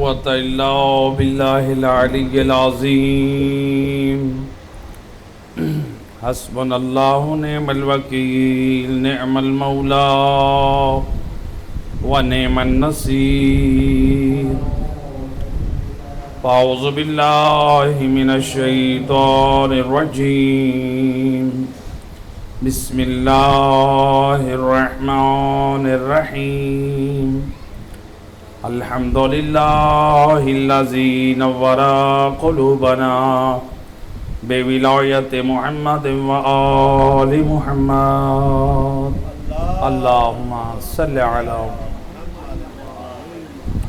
قوة إلا بالله العلي العظيم حسبنا الله نعم الوكيل نعم المولى ونعم النصير أعوذ بالله من الشيطان الرجيم بسم الله الرحمن الرحيم الحمد لله الذي نور قلوبنا بولاية محمد وآل محمد اللهم صل على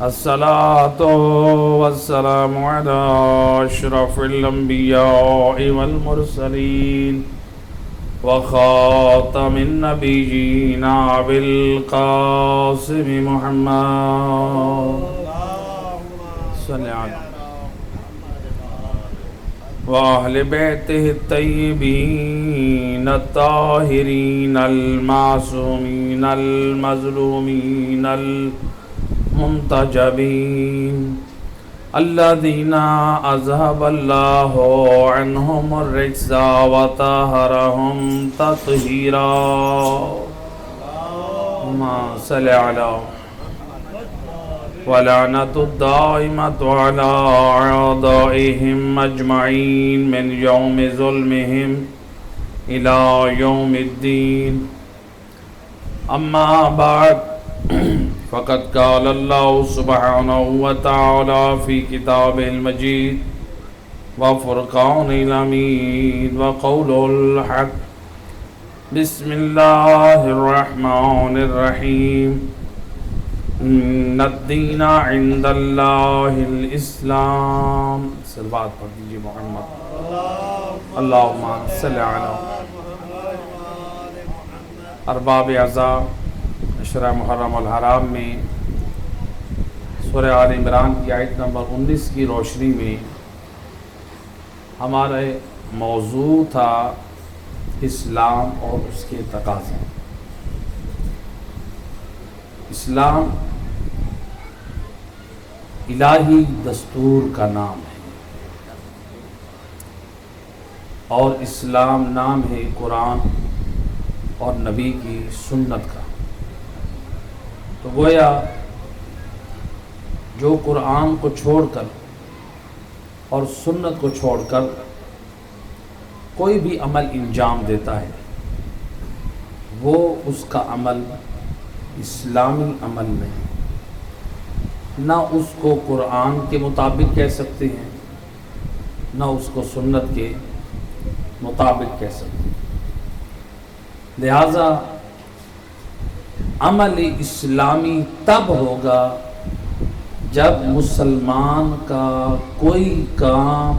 الصلاة والسلام على أشرف الأنبياء والمرسلين وخاتم النبيين أبي القاسم محمد صل على وأهل بيته الطيبين الطاهرين المعصومين المظلومين المنتجبين الذين أذهب الله عنهم الرجس وطهرهم تطهيرا اللهم صل على ولعنة الدائمة على أعدائهم أجمعين من يوم ظلمهم إلى يوم الدين أما بعد فقد قال الله سبحانه وتعالى في كتابه المجيد وفرقانه الحميد وقوله الحق بسم الله الرحمن الرحيم إن الدين عند الله الإسلام صلوات پڑھ دیجئے محمد اللہم صل علی ارباب اعضاء عشرہ محرم الحرام میں سورہ آل عمران کی آیت نمبر 19 کی روشنی میں ہمارے موضوع تھا اسلام اور اس کے تقاضے۔ اسلام الہی دستور کا نام ہے اور اسلام نام ہے قرآن اور نبی کی سنت کا۔ تو گویا جو قرآن کو چھوڑ کر اور سنت کو چھوڑ کر کوئی بھی عمل انجام دیتا ہے وہ اس کا عمل اسلامی عمل نہیں، نہ اس کو قرآن کے مطابق کہہ سکتے ہیں نہ اس کو سنت کے مطابق کہہ سکتے ہیں۔ لہذا عمل اسلامی تب ہوگا جب مسلمان کا کوئی کام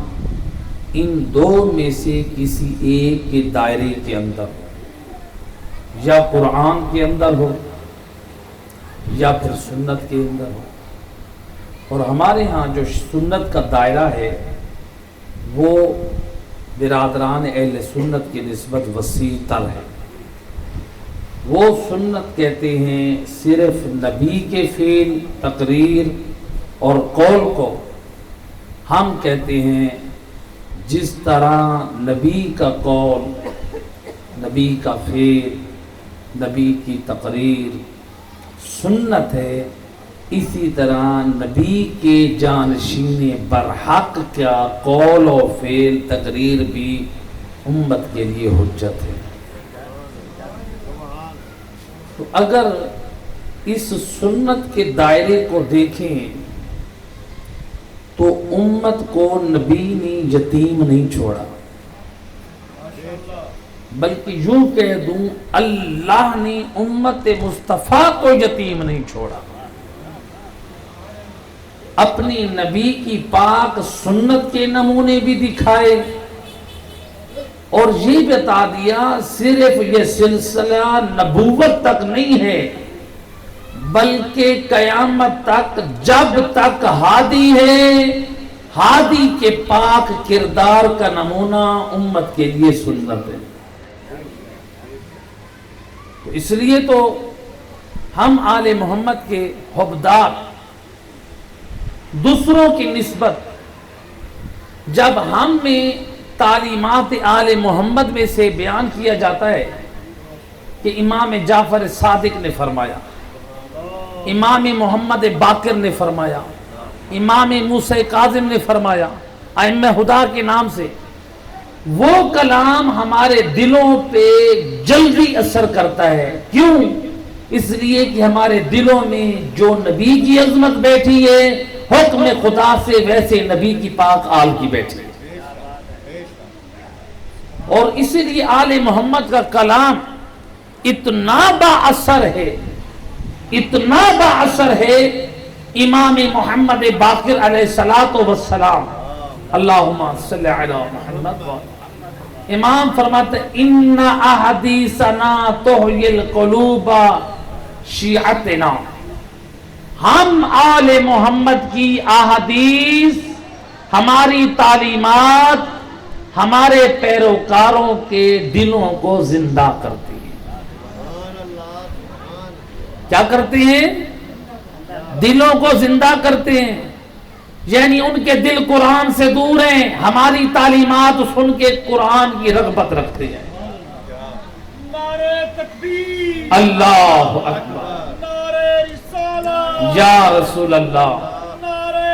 ان دو میں سے کسی ایک کے دائرے کے اندر ہو، یا قرآن کے اندر ہو یا پھر سنت کے اندر ہو۔ اور ہمارے ہاں جو سنت کا دائرہ ہے وہ برادران اہل سنت کی نسبت وسیع تر ہے۔ وہ سنت کہتے ہیں صرف نبی کے فعل، تقریر اور قول کو، ہم کہتے ہیں جس طرح نبی کا قول، نبی کا فعل، نبی کی تقریر سنت ہے، اسی طرح نبی کے جانشین برحق کا قول و فعل، تقریر بھی امت کے لیے حجت ہے۔ تو اگر اس سنت کے دائرے کو دیکھیں تو امت کو نبی نے یتیم نہیں چھوڑا، بلکہ یوں کہہ دوں اللہ نے امت مصطفیٰ کو یتیم نہیں چھوڑا۔ اپنی نبی کی پاک سنت کے نمونے بھی دکھائے اور یہ بتا دیا صرف یہ سلسلہ نبوت تک نہیں ہے بلکہ قیامت تک جب تک ہادی ہے، ہادی کے پاک کردار کا نمونہ امت کے لیے سنت ہے۔ تو اس لیے تو ہم آل محمد کے حبدار دوسروں کی نسبت جب ہم میں تعلیمات آل محمد میں سے بیان کیا جاتا ہے کہ امام جعفر صادق نے فرمایا، امام محمد باقر نے فرمایا، امام موسیٰ کاظم نے فرمایا، ائمہ خدا کے نام سے، وہ کلام ہمارے دلوں پہ جلدی اثر کرتا ہے۔ کیوں؟ اس لیے کہ ہمارے دلوں میں جو نبی کی عظمت بیٹھی ہے، حکم خدا سے ویسے نبی کی پاک آل کی بیٹھی ہے، اور اسی لیے آل محمد کا کلام اتنا با اثر ہے، اتنا با اثر ہے۔ امام محمد باقر علیہ الصلوۃ والسلام، اللہم صلی علی محمد، امام فرماتے ان احادیثنا تحیی القلوب شیعتنا، ہم آل محمد کی احادیث، ہماری تعلیمات ہمارے پیروکاروں کے دلوں کو زندہ کرتی ہیں۔ کیا کرتے ہیں؟ دلوں کو زندہ کرتے ہیں، یعنی ان کے دل قرآن سے دور ہیں، ہماری تعلیمات سن کے قرآن کی رغبت رکھتے ہیں۔ نعرہ تکبیر، اللہ اکبر، نعرہ رسالہ، یا رسول اللہ، نعرہ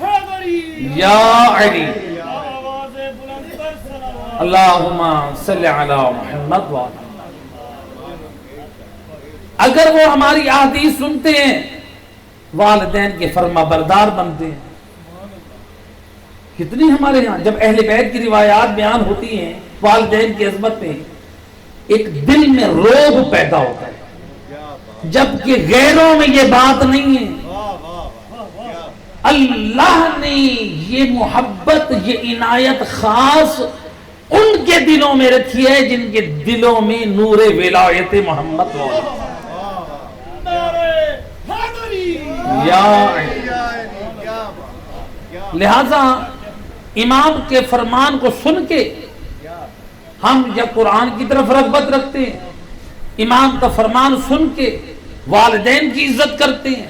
حیدری، یا علی، آواز بلند تر صلوات۔ اللہم صلی علی محمد وعلی۔ اگر وہ ہماری احادیث سنتے ہیں، والدین کے فرما بردار بنتے ہیں۔ کتنی ہمارے یہاں جب اہل بیت کی روایات بیان ہوتی ہیں والدین کی عظمت میں، ایک دل میں روب پیدا ہوتا ہے، جبکہ غیروں میں یہ بات نہیں ہے۔ اللہ نے یہ محبت، یہ عنایت خاص ان کے دلوں میں رکھی ہے جن کے دلوں میں نور ولایت محمد ہو۔ لہذا امام کے فرمان کو سن کے ہم یا قرآن کی طرف رغبت رکھتے ہیں، امام کا فرمان سن کے والدین کی عزت کرتے ہیں،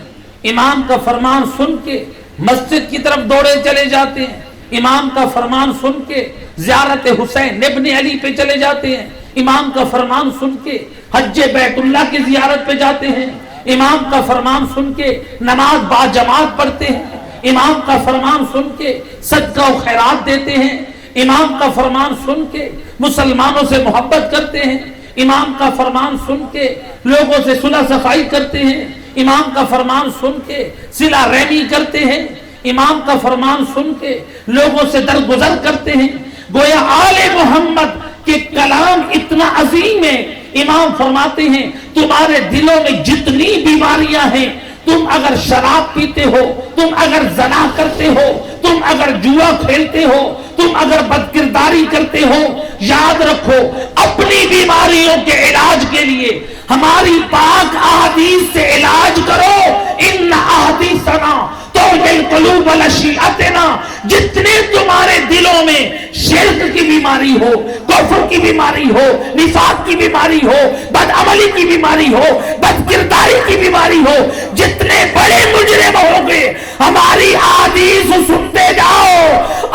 امام کا فرمان سن کے مسجد کی طرف دوڑے چلے جاتے ہیں، امام کا فرمان سن کے زیارت حسین ابن علی پہ چلے جاتے ہیں، امام کا فرمان سن کے حج بیت اللہ کی زیارت پہ جاتے ہیں، امام کا فرمان سن کے نماز با جماعت پڑھتے ہیں، امام کا فرمان سن کے صدقہ و خیرات دیتے ہیں، امام کا فرمان سن کے مسلمانوں سے محبت کرتے ہیں، امام کا فرمان سن کے لوگوں سے صلح صفائی کرتے ہیں، امام کا فرمان سن کے صلہ رحمی کرتے ہیں، امام کا فرمان سن کے لوگوں سے درگزر کرتے ہیں۔ گویا آل محمد کے کلام اتنا عظیم ہے، امام فرماتے ہیں تمہارے دلوں میں جتنی بیماریاں ہیں، تم اگر شراب پیتے ہو، تم اگر زنا کرتے ہو، تم اگر جوا کھیلتے ہو، تم اگر بدکرداری کرتے ہو، یاد رکھو اپنی بیماریوں کے علاج کے لیے ہماری پاک احادیث سے علاج کرو۔ ان احادیثنا تحیی القلوب وشیعتنا، جتنے تمہارے دلوں میں شرک کی بیماری ہو، کفر کی بیماری ہو، نفاق کی بیماری ہو، بدعملی کی بیماری ہو، بدکرداری کی بیماری ہو، جتنے بڑے مجرم ہو گئے، ہماری احادیث سنتے جاؤ،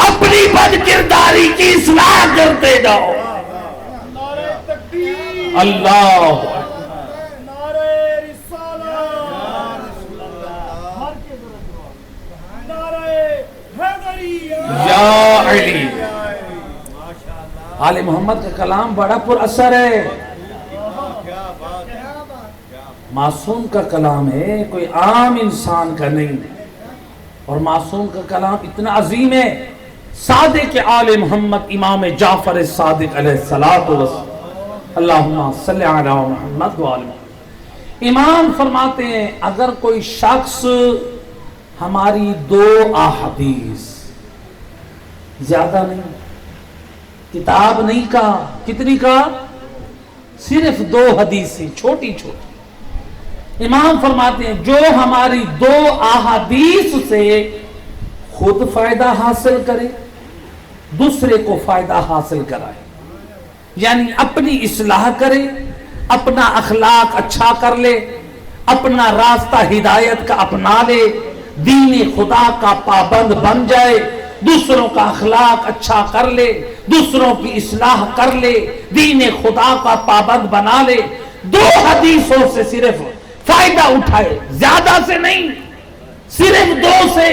اپنی بدکرداری کی اصلاح کرتے جاؤ۔ نعرہ تکبیر، اللہ، نعرہ رسالہ، نعرہ حیدری، یا علی۔ آل محمد کا کلام بڑا پر اثر ہے، معصوم کا کلام ہے، کوئی عام انسان کا نہیں، اور معصوم کا کلام اتنا عظیم ہے۔ صادق آل محمد امام جعفر صادق علیہ الصلوۃ والسلام، اللہم صلی علی محمد وآل محمد۔ امام فرماتے ہیں اگر کوئی شخص ہماری 2 احادیث، زیادہ نہیں، کتاب نہیں کہا، کتنی کہا؟ صرف 2 حدیثیں چھوٹی چھوٹی، امام فرماتے ہیں جو ہماری 2 احادیث سے خود فائدہ حاصل کرے، دوسرے کو فائدہ حاصل کرائے، یعنی اپنی اصلاح کرے، اپنا اخلاق اچھا کر لے، اپنا راستہ ہدایت کا اپنا لے، دین خدا کا پابند بن جائے، دوسروں کا اخلاق اچھا کر لے، دوسروں کی اصلاح کر لے، دین خدا کا پابند بنا لے، 2 حدیثوں سے صرف فائدہ اٹھائے، زیادہ سے نہیں، صرف 2 سے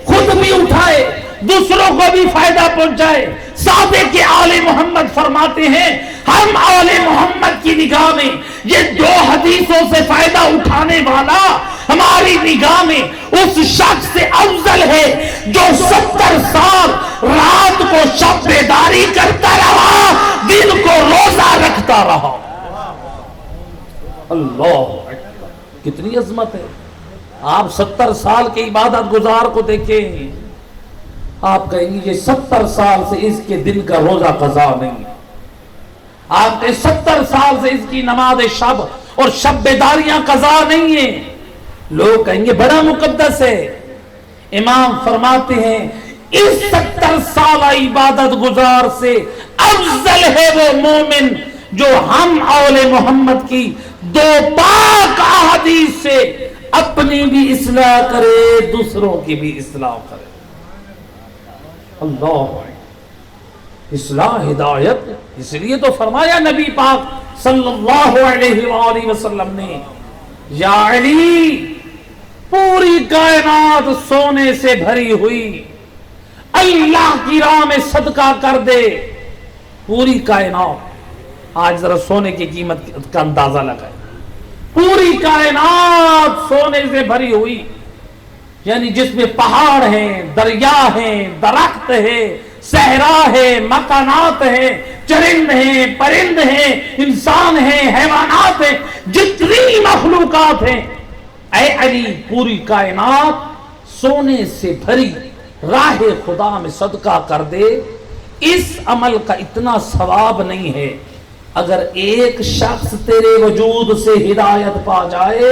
خود بھی اٹھائے، دوسروں کو بھی فائدہ پہنچائے۔ صادق آل محمد فرماتے ہیں ہم آل محمد کی نگاہ میں یہ 2 حدیثوں سے فائدہ اٹھانے والا ہماری نگاہ میں اس شخص سے افضل ہے جو 70 سال رات کو شب بیداری کرتا رہا، دن کو روزہ رکھتا رہا۔ اللہ کتنی عظمت ہے۔ آپ 70 سال کے عبادت گزار کو دیکھیں، آپ کہیں گے یہ 70 سال سے اس کے دن کا روزہ قضا نہیں، آپ کہیں 70 سال سے اس کی نماز شب اور شب بیداریاں قضا نہیں ہیں، لوگ کہیں گے بڑا مقدس ہے۔ امام فرماتے ہیں اس 70 سالہ عبادت گزار سے افضل ہے وہ مومن جو ہم آل محمد کی 2 پاک احادیث سے اپنی بھی اصلاح کرے، دوسروں کی بھی اصلاح کرے۔ اللہ اصلاح ہدایت، اس لیے تو فرمایا نبی پاک صلی اللہ علیہ وآلہ وسلم نے، یا علی پوری کائنات سونے سے بھری ہوئی، اللہ کی راہ میں صدقہ کر دے، پوری کائنات۔ آج ذرا سونے کی قیمت کا اندازہ لگائے، پوری کائنات سونے سے بھری ہوئی، یعنی جس میں پہاڑ ہیں، دریا ہیں، درخت ہے، صحرا ہے، مکانات ہیں، چرند ہیں، پرند ہیں، انسان ہیں، حیوانات ہیں، جتنی مخلوقات ہیں، اے علی پوری کائنات سونے سے بھری، راہ خدا میں صدقہ کر دے۔ اس عمل کا اتنا ثواب نہیں ہے، اگر ایک شخص تیرے وجود سے ہدایت پا جائے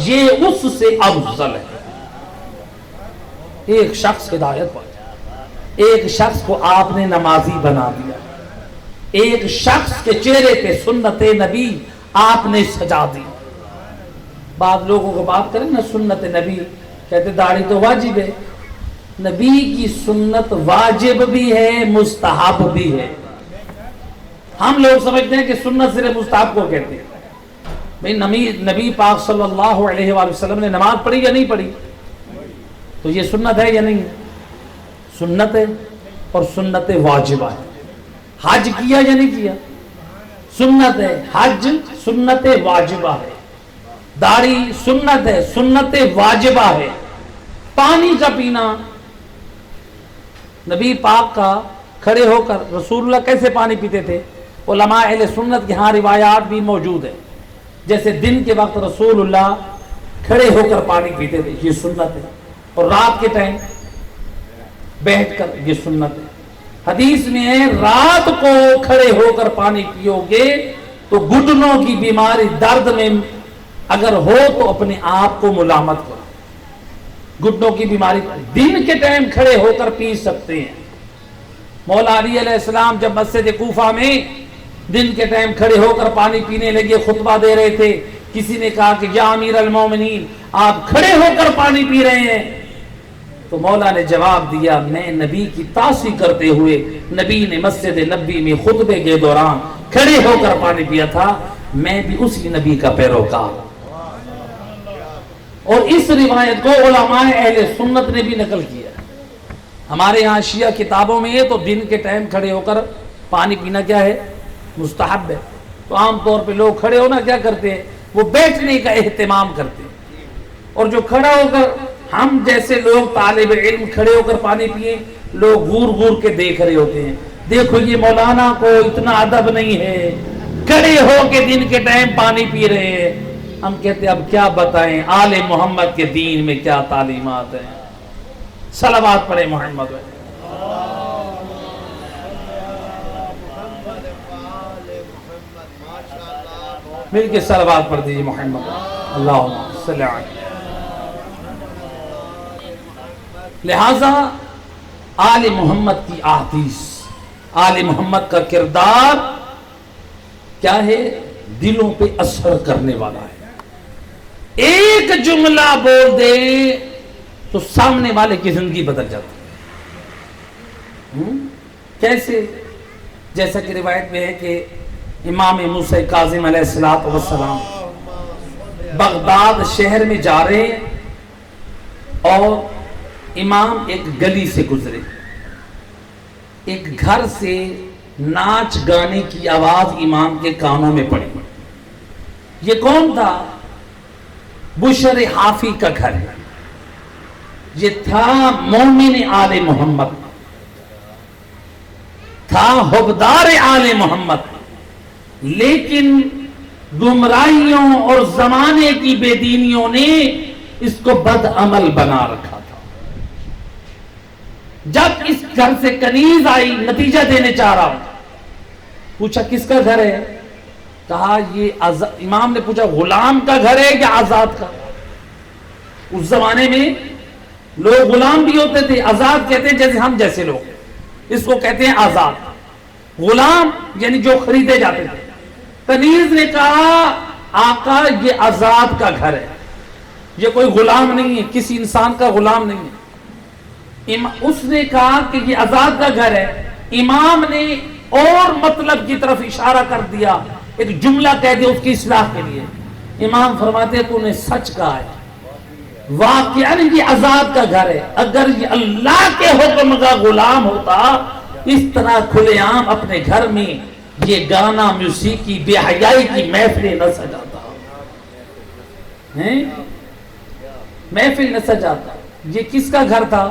یہ اس سے افضل ہے۔ ایک شخص ہدایت پا جائے، ایک شخص کو آپ نے نمازی بنا دیا، ایک شخص کے چہرے پہ سنت نبی آپ نے سجا دی۔ بعض لوگوں کو بات کریں نا سنت نبی، کہتے داڑھی تو واجب ہے، نبی کی سنت واجب بھی ہے، مستحب بھی ہے۔ ہم لوگ سمجھتے ہیں کہ سنت صرف مستحب کو کہتے ہیں۔ بھئی نبی پاک صلی اللہ علیہ وآلہ وسلم نے نماز پڑھی یا نہیں پڑھی؟ تو یہ سنت ہے یا نہیں؟ سنت ہے، اور سنت واجبہ ہے۔ حج کیا یا نہیں کیا؟ سنت ہے، حج سنت واجبہ ہے۔ داڑھی سنت ہے، سنت واجبہ ہے۔ پانی کا پینا، نبی پاک کا کھڑے ہو کر رسول اللہ کیسے پانی پیتے تھے؟ علماء اہل سنت کے ہاں روایات بھی موجود ہیں، جیسے دن کے وقت رسول اللہ کھڑے ہو کر پانی پیتے تھے، یہ سنت ہے، اور رات کے ٹائم بیٹھ کر، یہ سنت ہے۔ حدیث میں ہے رات کو کھڑے ہو کر پانی پیو گے تو گھٹنوں کی بیماری، درد میں اگر ہو تو اپنے آپ کو ملامت کرو، گھٹنوں کی بیماری دن کے ٹائم کھڑے ہو کر پی سکتے ہیں۔ مولا علی علیہ السلام جب مسجد کوفہ میں دن کے ٹائم کھڑے ہو کر پانی پینے لگے، خطبہ دے رہے تھے، کسی نے کہا کہ یا امیر المومنین آپ کھڑے ہو کر پانی پی رہے ہیں، تو مولا نے جواب دیا میں نبی کی تعصیح کرتے ہوئے نبی نے مسجد نبی میں خطبے کے دوران کھڑے ہو کر پانی پیا تھا، میں بھی اسی نبی کا پیروکار۔ اور اس روایت کو علماء اہل سنت نے بھی نقل کیا۔ ہمارے ہاں شیعہ کتابوں میں تو دن کے ٹائم کھڑے ہو کر پانی پینا کیا ہے؟ مستحب ہے۔ تو عام طور پہ لوگ کھڑے ہونا کیا کرتے ہیں؟ وہ بیٹھنے کا اہتمام کرتے ہیں، اور جو کھڑا ہو کر ہم جیسے لوگ طالب علم کھڑے ہو کر پانی پیئے، لوگ گور گور کے دیکھ رہے ہوتے ہیں، دیکھو یہ مولانا کو اتنا ادب نہیں ہے، کھڑے ہو کے دن کے ٹائم پانی پی رہے ہیں۔ ہم کہتے ہیں اب کیا بتائیں آل محمد کے دین میں کیا تعلیمات ہیں۔ صلوات پڑھیں محمد پہ۔ مل کے صلوات پڑھ دیجیے محمد، اللہم صلی علیہ۔ لہذا آل محمد کی احادیث، آل محمد کا کردار کیا ہے؟ دلوں پہ اثر کرنے والا ہے۔ ایک جملہ بول دے تو سامنے والے کی زندگی بدل جاتی ہے۔ کیسے؟ جیسا کہ روایت میں ہے کہ امام موسیٰ کاظم علیہ السلام بغداد شہر میں جا رہے ہیں اور امام ایک گلی سے گزرے، ایک گھر سے ناچ گانے کی آواز امام کے کانوں میں پڑی۔ یہ کون تھا؟ بشر حافی کا گھر ہے، یہ تھا مومن آل محمد، تھا حبدار آل محمد، لیکن گمراہیوں اور زمانے کی بے دینیوں نے اس کو بد عمل بنا رکھا تھا۔ جب اس گھر سے کنیز آئی، نتیجہ دینے چاہ رہا ہوں، پوچھا کس کا گھر ہے؟ کہا یہ امام نے پوچھا غلام کا گھر ہے یا آزاد کا؟ اس زمانے میں لوگ غلام بھی ہوتے تھے، آزاد کہتے ہیں جیسے ہم جیسے لوگ، اس کو کہتے ہیں آزاد۔ غلام یعنی جو خریدے جاتے تھے۔ کنیز نے کہا آقا یہ آزاد کا گھر ہے، یہ کوئی غلام نہیں ہے، کسی انسان کا غلام نہیں ہے۔ اس نے کہا کہ یہ آزاد کا گھر ہے۔ امام نے اور مطلب کی طرف اشارہ کر دیا، ایک جملہ کہہ دیا اس کی اصلاح کے لیے۔ امام فرماتے تو نے سچ کہا ہے، واقعاً یہ آزاد کا گھر ہے۔ اگر یہ اللہ کے حکم کا غلام ہوتا اس طرح کھلے عام اپنے گھر میں یہ گانا موسیقی بے حیائی کی محفلیں نہ سجاتا، محفل نہ سجاتا۔ یہ کس کا گھر تھا؟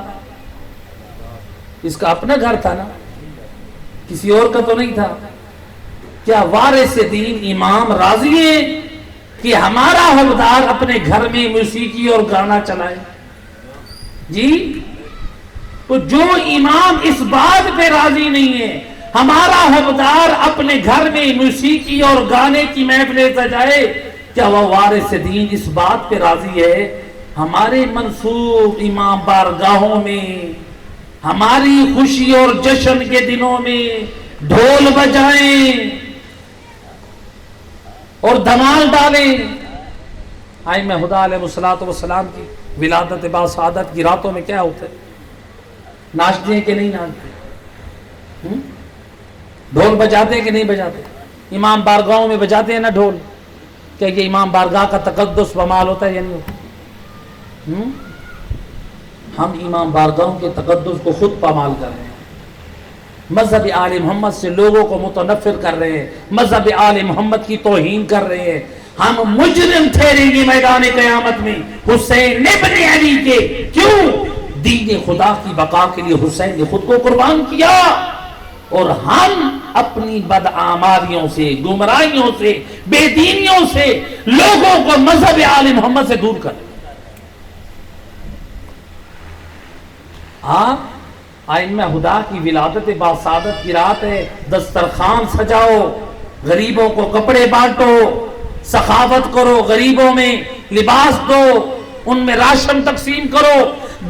اس کا اپنا گھر تھا نا، کسی اور کا تو نہیں تھا۔ کیا وارث دین امام راضی ہے کہ ہمارا حبدار اپنے گھر میں موسیقی اور گانا چلائے؟ جی تو جو امام اس بات پہ راضی نہیں ہے ہمارا حبدار اپنے گھر میں موسیقی اور گانے کی محفلیں سجائے، کیا وہ وارث دین اس بات پہ راضی ہے ہمارے منصوب امام بارگاہوں میں ہماری خوشی اور جشن کے دنوں میں ڈھول بجائیں اور دھمال ڈالیں؟ ائمہ خدا علیہ السلام کی ولادت با سعادت کی راتوں میں کیا ہوتا ہے؟ ناچتے ہیں کہ نہیں ناچتے؟ ڈھول بجاتے ہیں کہ نہیں بجاتے؟ امام بارگاہوں میں بجاتے ہیں نا ڈھول؟ کیا یہ امام بارگاہ کا تقدس بمال ہوتا ہے یا نہیں ہوتا؟ ہم امام بارگاہوں کے تقدس کو خود پامال کر رہے ہیں، مذہب آل محمد سے لوگوں کو متنفر کر رہے ہیں، مذہب آل محمد کی توہین کر رہے ہیں۔ ہم مجرم ٹھہریں گے میدان قیامت میں حسین ابن علی کے، کیوں؟ دین خدا کی بقا کے لیے حسین نے خود کو قربان کیا، اور ہم اپنی بدعمالیوں سے، گمراہیوں سے، بے دینیوں سے لوگوں کو مذہب آل محمد سے دور کر دیں۔ ائمہ خدا کی ولادت با سعادت کی رات ہے، دسترخوان سجاؤ، غریبوں کو کپڑے بانٹو، سخاوت کرو، غریبوں میں لباس دو، ان میں راشن تقسیم کرو۔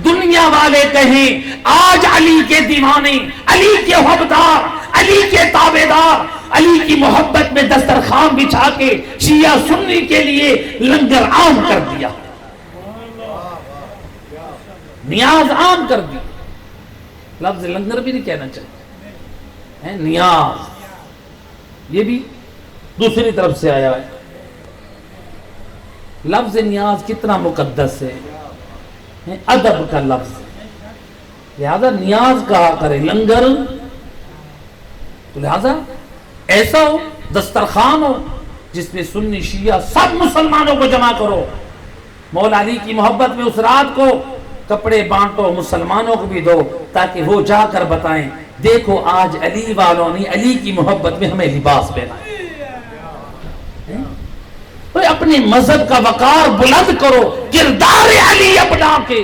دنیا والے کہیں آج علی کے دیوانے، علی کے حبدار، علی کے تابعدار، علی کی محبت میں دسترخوان بچھا کے شیعہ سنی کے لیے لنگر عام کر دیا، نیاز عام کر دی۔ لفظ لنگر بھی نہیں کہنا چاہیے، نیاز یہ بھی دوسری طرف سے آیا ہے۔ لفظ نیاز کتنا مقدس ہے، ادب کا لفظ، لہذا نیاز کہا کرے، لنگر تو لہذا ایسا ہو، دسترخوان ہو جس میں سنی شیعہ سب مسلمانوں کو جمع کرو، مولا علی کی محبت میں اس رات کو کپڑے بانٹو، مسلمانوں کو بھی دو، تاکہ وہ جا کر بتائیں دیکھو آج علی والوں نے علی کی محبت میں ہمیں لباس پہنا۔ اپنے مذہب کا وقار بلند کرو، کردار علی اپنا کے۔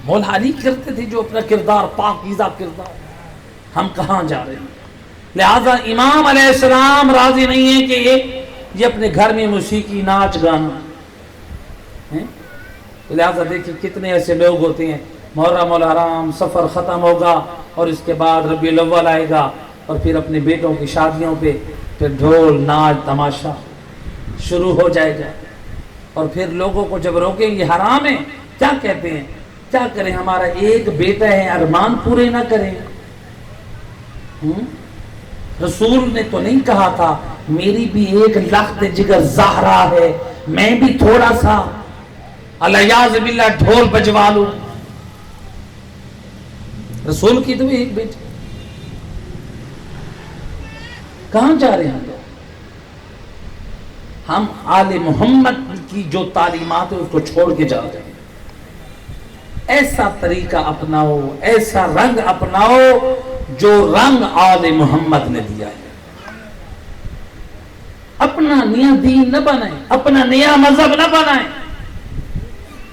مولا علی کرتے تھے جو اپنا کردار پاکیزہ کردار، ہم کہاں جا رہے ہیں؟ لہذا امام علیہ السلام راضی نہیں ہیں کہ یہ اپنے گھر میں موسیقی ناچ گانا۔ لہذا دیکھیں کتنے ایسے لوگ ہوتے ہیں، محرم الحرام سفر ختم ہوگا اور اس کے بعد ربیع الاول آئے گا اور پھر اپنے بیٹوں کی شادیوں پہ پھر ڈھول ناچ تماشا شروع ہو جائے گا، اور پھر لوگوں کو جب روکیں یہ حرام ہے کیا کہتے ہیں؟ کیا کریں؟ ہمارا ایک بیٹا ہے، ارمان پورے نہ کریں؟ رسول نے تو نہیں کہا تھا میری بھی ایک لخت جگر زہرا ہے، میں بھی تھوڑا سا الیاذ باللہ ڈھول بجوا لوں؟ رسول کی تو ایک بیٹی. کہاں جا رہے ہیں ہم؟ آل محمد کی جو تعلیمات ہے اس کو چھوڑ کے جا رہے ہیں. ایسا طریقہ اپناؤ، ایسا رنگ اپناؤ جو رنگ آل محمد نے دیا ہے. اپنا نیا دین نہ بنائیں، اپنا نیا مذہب نہ بنائیں.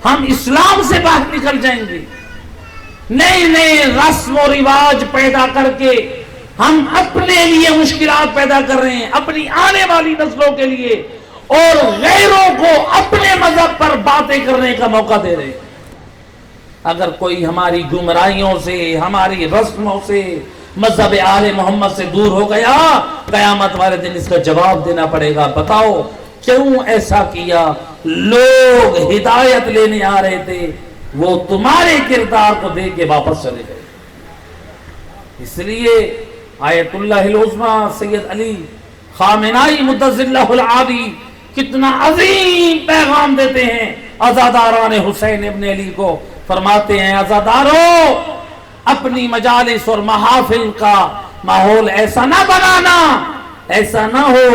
ہم اسلام سے باہر نکل جائیں گے. نئے نئے رسم و رواج پیدا کر کے ہم اپنے لیے مشکلات پیدا کر رہے ہیں، اپنی آنے والی نسلوں کے لیے، اور غیروں کو اپنے مذہب پر باتیں کرنے کا موقع دے رہے ہیں. اگر کوئی ہماری گمراہیوں سے، ہماری رسموں سے، مذہب آل محمد سے دور ہو گیا، قیامت والے دن اس کا جواب دینا پڑے گا. بتاؤ کیوں ایسا کیا؟ لوگ ہدایت لینے آ رہے تھے، وہ تمہارے کردار کو دیکھ کے واپس چلے گئے. اس لیے آیت اللہ العظمیٰ سید علی خامنائی مدثر اللہ العالی کتنا عظیم پیغام دیتے ہیں عزاداران حسین ابن علی کو. فرماتے ہیں عزادارو، اپنی مجالس اور محافل کا ماحول ایسا نہ بنانا، ایسا نہ ہو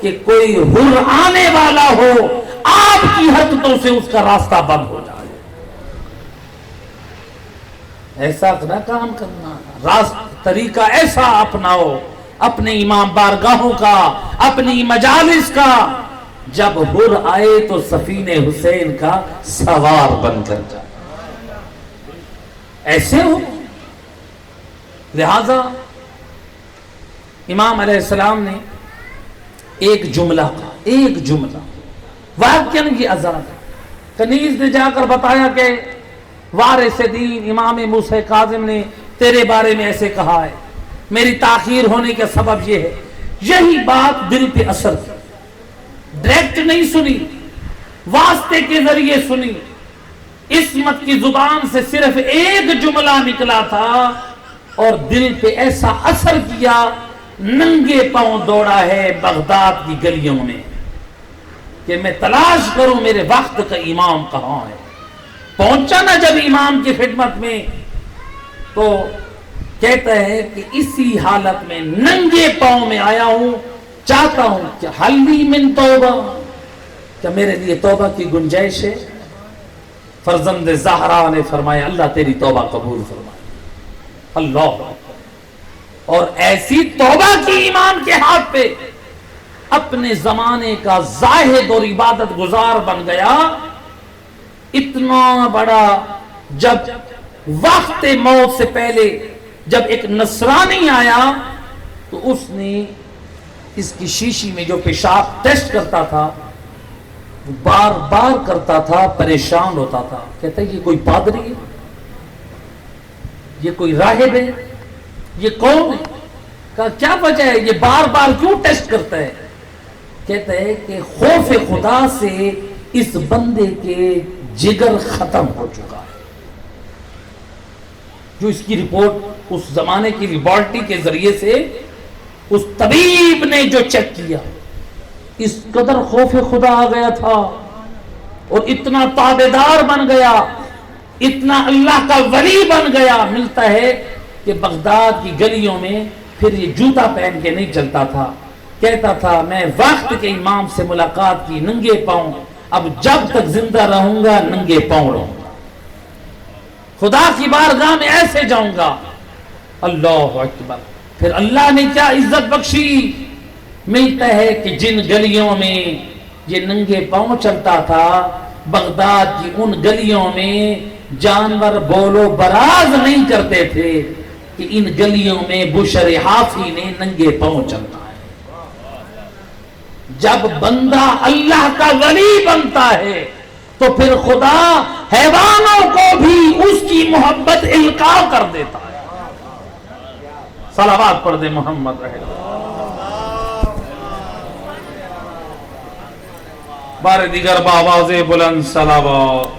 کہ کوئی حر آنے والا ہو، آپ کی حرکتوں سے اس کا راستہ بند ہو جائے. ایسا نہ کام کرنا. طریقہ ایسا اپناؤ اپنے امام بارگاہوں کا، اپنی مجالس کا، جب حر آئے تو سفینہ حسین کا سوار بن کر جائے. ایسے ہو. لہذا امام علیہ السلام نے ایک جملہ واقعاً کی آزاد کنیز نے جا کر بتایا کہ وارث دین امام موسیٰ کاظم نے تیرے بارے میں ایسے کہا ہے، میری تاخیر ہونے کا سبب یہ ہے. یہی بات دل پہ اثر کی. ڈائریکٹ نہیں سنی، واسطے کے ذریعے سنی. عصمت کی زبان سے صرف ایک جملہ نکلا تھا اور دل پہ ایسا اثر کیا، ننگے پاؤں دوڑا ہے بغداد کی گلیوں میں کہ میں تلاش کروں میرے وقت کا امام کہاں ہے. پہنچا نا جب امام کی خدمت میں تو کہتا ہے کہ اسی حالت میں ننگے پاؤں میں آیا ہوں، چاہتا ہوں کہ حلی من توبہ، کیا میرے لیے توبہ کی گنجائش ہے؟ فرزند زہرا نے فرمایا اللہ تیری توبہ قبول فرمائے. اللہ. اور ایسی توبہ کی امام کے ہاتھ پہ اپنے زمانے کا زاہد اور عبادت گزار بن گیا. اتنا بڑا، جب وقت موت سے پہلے جب ایک نصرانی آیا تو اس نے اس کی شیشی میں جو پیشاب ٹیسٹ کرتا تھا بار بار کرتا تھا، پریشان ہوتا تھا. کہتا ہے یہ کوئی پادری ہے، یہ کوئی راہب ہے، یہ کون ہے؟ کہا کیا وجہ ہے یہ بار بار کیوں ٹیسٹ کرتا ہے؟ کہتا ہے کہ خوف خدا سے اس بندے کے جگر ختم ہو چکا ہے. جو اس کی رپورٹ اس زمانے کی لیبارٹری کے ذریعے سے اس طبیب نے جو چیک کیا، اس قدر خوف خدا آ گیا تھا اور اتنا تابعدار بن گیا، اتنا اللہ کا ولی بن گیا. ملتا ہے کہ بغداد کی گلیوں میں پھر یہ جوتا پہن کے نہیں چلتا تھا. کہتا تھا میں وقت کے امام سے ملاقات کی ننگے پاؤں، اب جب تک زندہ رہوں گا ننگے پاؤں رہوں گا، خدا کی بارگاہ میں ایسے جاؤں گا. اللہ اکبر. پھر اللہ نے کیا عزت بخشی. ملتا ہے کہ جن گلیوں میں یہ ننگے پاؤں چلتا تھا، بغداد کی ان گلیوں میں جانور بولو براز نہیں کرتے تھے کہ ان گلیوں میں بشر حافی نے ننگے پاؤں چلتا ہے. جب بندہ اللہ کا ولی بنتا ہے تو پھر خدا حیوانوں کو بھی اس کی محبت القاء کر دیتا ہے. صلوات پڑھ دے محمد رہے بار دیگر بآواز بلند صلوات.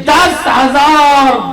10,000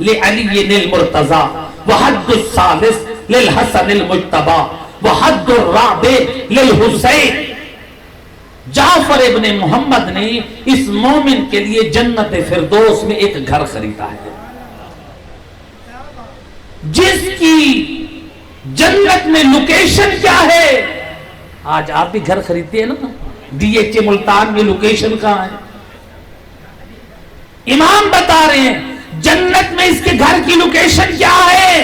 لعلی المرتضی وحد الثالث للحسن المجتبی وحد الرابع للحسین. جعفر ابن محمد نے اس مومن کے لیے جنت فردوس میں ایک گھر خریدا ہے جس کی جنت میں لوکیشن کیا ہے. آج آپ بھی گھر خریدتے ہیں نا, ڈی ایچ اے ملتان میں لوکیشن کہاں ہے؟ امام بتا رہے ہیں جنت میں اس کے گھر کی لوکیشن کیا ہے.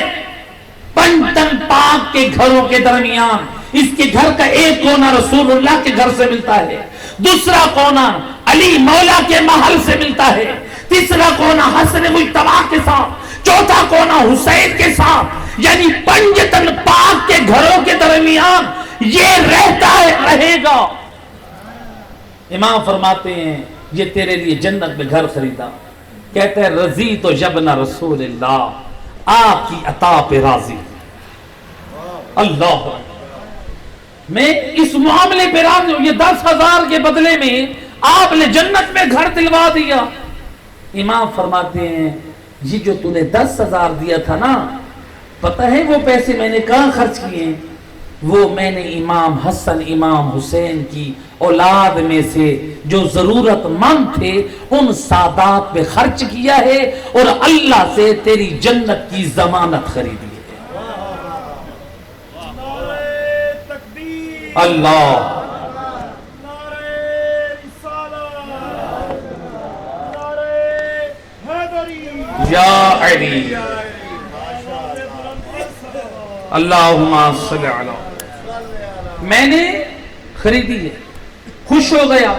پنجتن پاک کے گھروں کے درمیان اس کے گھر کا ایک کونا رسول اللہ کے گھر سے ملتا ہے, دوسرا کونا علی مولا کے محل سے ملتا ہے, تیسرا کونا حسن مجتبی کے ساتھ, چوتھا کونا حسین کے ساتھ. یعنی پنجتن پاک کے گھروں کے درمیان یہ رہتا ہے, رہے گا. امام فرماتے ہیں یہ تیرے لیے جنت میں گھر خریدا. کہتے ہیں رضی تو جبنا رسول اللہ, آپ کی عطا پہ راضی. اللہ, میں اس معاملے پہ راضی ہوں. یہ 10,000 کے بدلے میں آپ نے جنت میں گھر دلوا دیا. امام فرماتے ہیں یہ جو تو نے 10,000 دیا تھا نا, پتہ ہے وہ پیسے میں نے کہاں خرچ کیے؟ وہ میں نے امام حسن امام حسین کی اولاد میں سے جو ضرورت مند تھے ان سادات پہ خرچ کیا ہے, اور اللہ سے تیری جنت کی ضمانت خریدی ہے. اللہ یا علی اللہم صلی علی. میں نے خریدی ہے, خوش ہو گیا,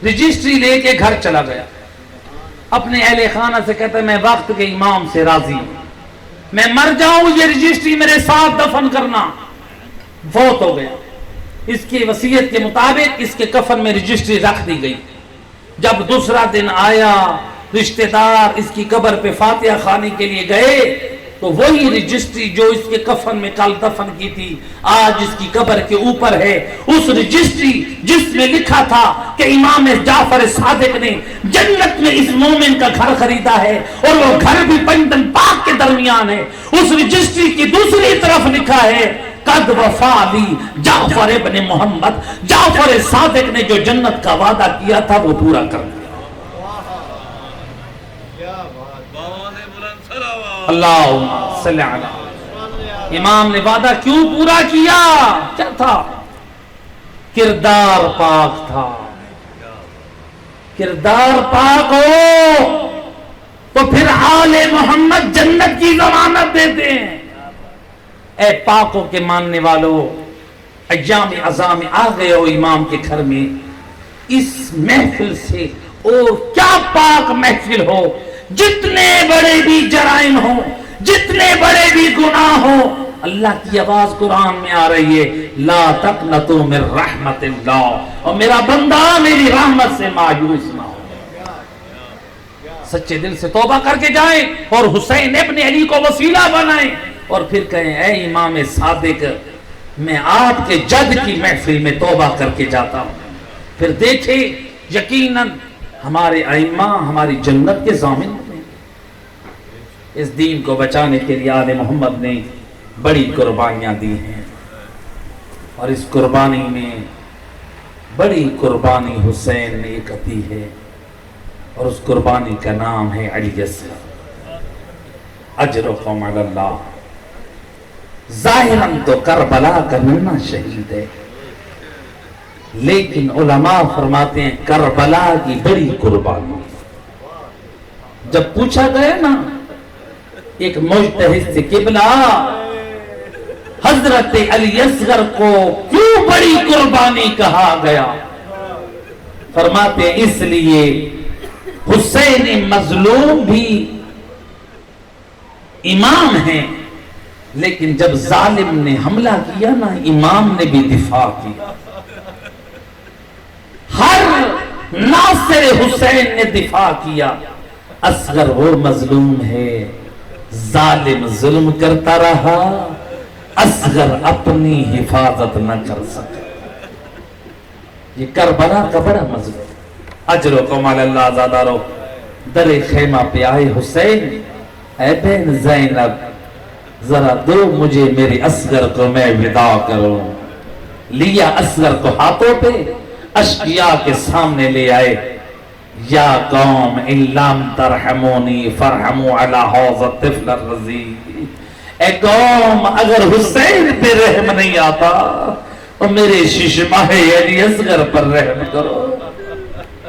رجسٹری لے کے گھر چلا گیا. اپنے اہل خانہ سے کہتا ہے میں وقت کے امام سے راضی ہوں, میں مر جاؤں یہ رجسٹری میرے ساتھ دفن کرنا. فوت ہو گیا. اس کی وصیت کے مطابق اس کے کفن میں رجسٹری رکھ دی گئی. جب دوسرا دن آیا, رشتہ دار اس کی قبر پہ فاتحہ خوانے کے لیے گئے تو وہی رجسٹری جو اس کے کفن میں کل دفن کی تھی آج اس کی قبر کے اوپر ہے. اس رجسٹری جس میں لکھا تھا کہ امام جعفر صادق نے جنت میں اس مومن کا گھر خریدا ہے اور وہ گھر بھی پنجتن پاک کے درمیان ہے, اس رجسٹری کی دوسری طرف لکھا ہے قد وفا لی جعفر ابن محمد, جعفر صادق نے جو جنت کا وعدہ کیا تھا وہ پورا کر دیا. اللہم صلی علی. امام نے وعدہ کیوں پورا کیا؟ کیا تھا؟ کردار پاک تھا. کردار پاک ہو تو پھر آل محمد جنت کی ضمانت دیتے ہیں. اے پاکوں کے ماننے والوں, ایام عظام آ گئے ہو امام کے گھر میں. اس محفل سے اور کیا پاک محفل ہو, جتنے بڑے بھی جرائم ہوں, جتنے بڑے بھی گناہ ہوں, اللہ کی آواز قرآن میں آ رہی ہے لا تقنطوا من رحمت اللہ, اور میرا بندہ میری رحمت سے مایوس نہ ہو. سچے دل سے توبہ کر کے جائیں اور حسین ابن علی کو وسیلہ بنائیں اور پھر کہیں اے امام صادق میں آپ کے جد کی محفل میں توبہ کر کے جاتا ہوں. پھر دیکھیں یقیناً ہمارے ائمہ ہماری جنت کے ضامن ہیں. اس دین کو بچانے کے لیے آل محمد نے بڑی قربانیاں دی ہیں, اور اس قربانی میں بڑی قربانی حسین نے ایک دی ہے, اور اس قربانی کا نام ہے علی اصغر. اجرکم علی اللہ. ظاہراً تو کربلا کا ننھا شہید ہے, لیکن علماء فرماتے ہیں کربلا کی بڑی قربانی. جب پوچھا گیا نا ایک مجتہد سے قبلہ حضرت علی اصغر کو کیوں بڑی قربانی کہا گیا, فرماتے ہیں اس لیے حسین مظلوم بھی امام ہیں, لیکن جب ظالم نے حملہ کیا نا امام نے بھی دفاع کیا. ہر ناصر حسین نے دفاع کیا. اصغر وہ مظلوم ہے, ظالم ظلم کرتا رہا, اصغر اپنی حفاظت نہ کر سکا. یہ کربلا کا بڑا مظلوم. اجرکم علی اللہ. زادہ رو در خیمہ پہ آئے حسین, اے بہن زینب ذرا دو مجھے میرے اصغر کو میں ودا کروں. لیا اصغر کو ہاتھوں پہ اشقیاء کے سامنے لے آئے. یا قوم ان لم ترحمونی فرحموا علی حوض الطفل الرضیع. اے قوم اگر حسین پہ رحم نہیں آتا تو میرے ششماہ یعنی اصغر پر رحم کرو.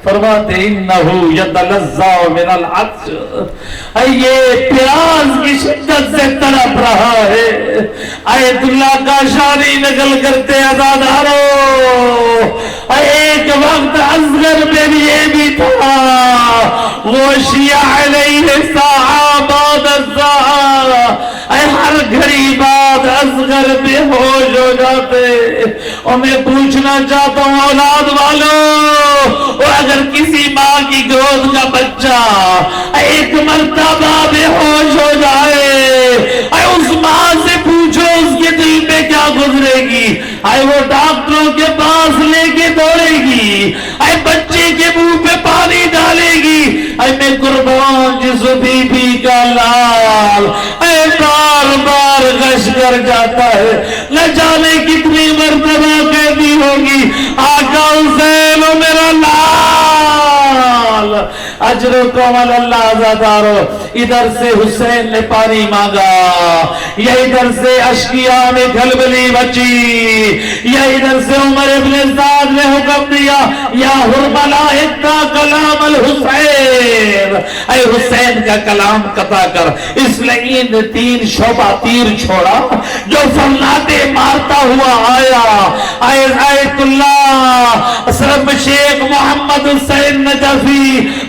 فرماتے انہو یتلذع من العطش. یہ پیاس کی شدت سے تڑپ رہا ہے. آیت اللہ کا شانی نقل کرتے عزادارو ایک وقت اصغر پہ بھی یہ بھی تھا غشیٰ علیہ الساعة بعد الساعة. ہر گھڑی بعد اصغر بے ہوش ہو جاتے. اور میں پوچھنا چاہتا ہوں اولاد والوں اگر کسی ماں کی گود کا بچہ ایک مرتبہ بے ہوش ہو جائے اس ماں سے پوچھو اس کے دل پہ کیا گزرے گی. وہ ڈاکٹروں کے پاس لے کے دوڑے گی. بچے کے منہ پہ پانی ڈالے گی. میں قربان جس بی بی کا لال بار بار غش کر جاتا ہے. نہ جانے کتنی مرتبہ کہتی ہوگی آقا حسین و میرا لال. اجر و کمال اللہ عزادارو. ادھر سے حسین نے پانی مانگا یا ادھر سے اشقیاء میں کھلبلی بچی یا ادھر سے عمر ابن سعد نے حکم دیا یا حرملا اتنا کلام الحسین. اے حسین کا کلام قطع کر. اس لئین نے 3 شعبہ تیر چھوڑا جو فرناتے مارتا ہوا آیا. آیت اللہ صرف شیخ محمد حسین نجفی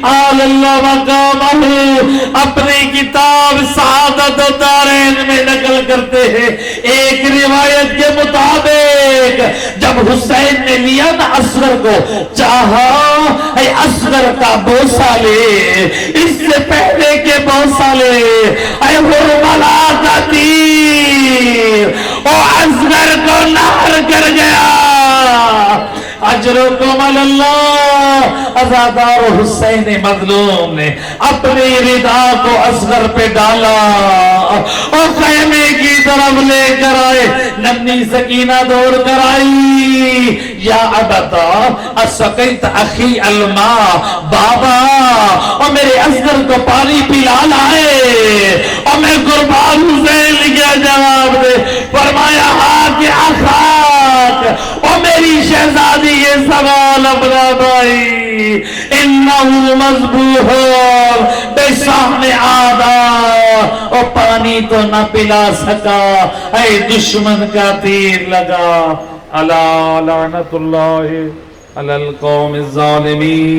آل اللہ مقامہ اپنی کتاب سعادت الدارین میں نقل کرتے ہیں. ایک روایت کے مطابق جب حسین نے لیا نا اصغر کو چاہا اے اصغر کا بوسہ لے اس سے پہلے کے بوسہ لے اے حرملا کا تیر او اصغر کو نہر کر گیا. اجرکم اللہ. عزادار حسین مظلوم نے اپنی ردا کو اصغر پہ ڈالا اور خیمے کی طرف لے کر آئے. ننی سکینہ دوڑ کر آئی. یا ابتا اسقیت اخی الماء. بابا اور میرے اصغر کو پانی پلا لائے. اور میں قربان حسین کیا جواب دے. فرمایا ہاں کہ اخاک اور میری شہزادی یہ سوال اپنا بھائی انہو مذبوح بے سامنے آدھا اور پانی تو نہ پلا سکا. اے دشمن کا تیر لگا. الا لعنت اللہ علی القوم الظالمین.